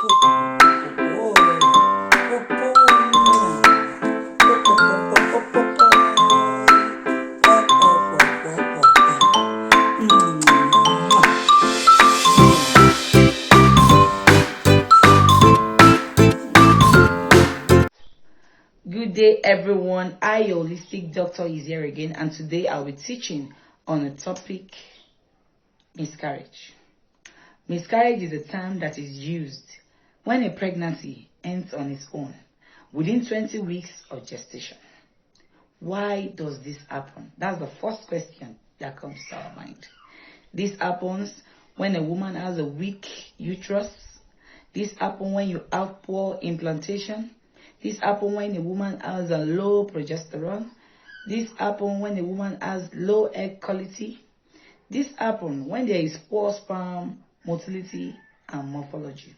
Good day everyone, I your holistic doctor is here again, and today I'll be teaching on a topic: miscarriage. Miscarriage is a term that is used when a pregnancy ends on its own within 20 weeks of gestation. Why does this happen? That's the first question that comes to our mind. This happens when a woman has a weak uterus. This happens when you have poor implantation. This happens when a woman has a low progesterone. This happens when a woman has low egg quality. This happens when there is poor sperm motility and morphology.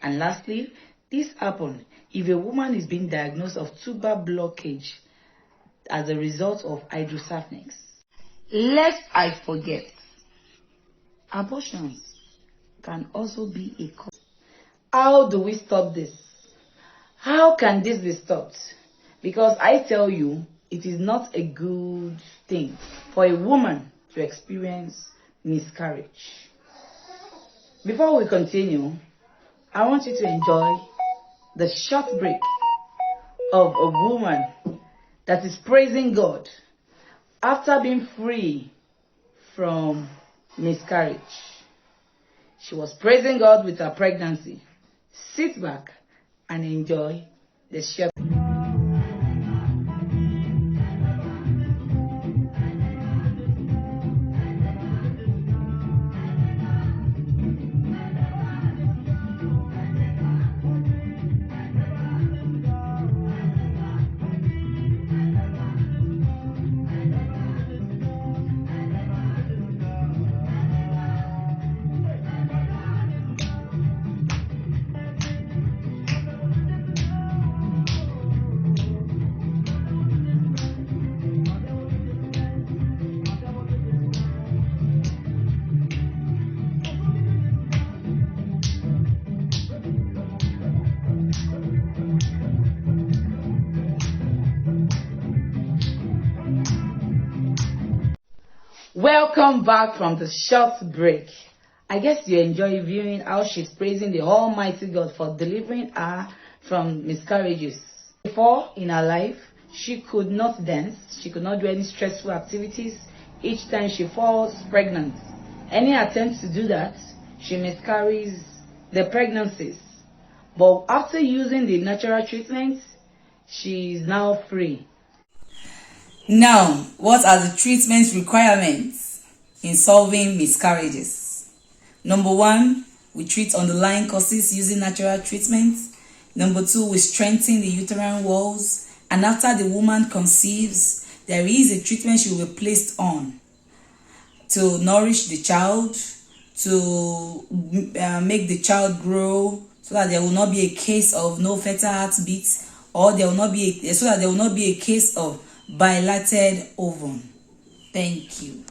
And lastly, this happens if a woman is being diagnosed of tuber blockage as a result of hydrocephalus. Lest I forget, abortions can also be a cause. How do we stop this? How can this be stopped? Because I tell you, it is not a good thing for a woman to experience miscarriage. Before we continue, I want you to enjoy the short break of a woman that is praising God after being free from miscarriage. She was praising God with her pregnancy. Sit back and enjoy the short. Welcome back from the short break. I guess you enjoy viewing how she's praising the Almighty God for delivering her from miscarriages. Before in her life, she could not dance, she could not do any stressful activities. Each time she falls pregnant, any attempt to do that, she miscarries the pregnancies. But after using the natural treatments, she is now free. Now, what are the treatment requirements in solving miscarriages? Number 1, we treat underlying causes using natural treatments. Number 2, we strengthen the uterine walls. And after the woman conceives, there is a treatment she will be placed on to nourish the child, to make the child grow, so that there will not be a case of no fetal heartbeat, or there will not be so that there will not be a case of dilated ovum. Thank you.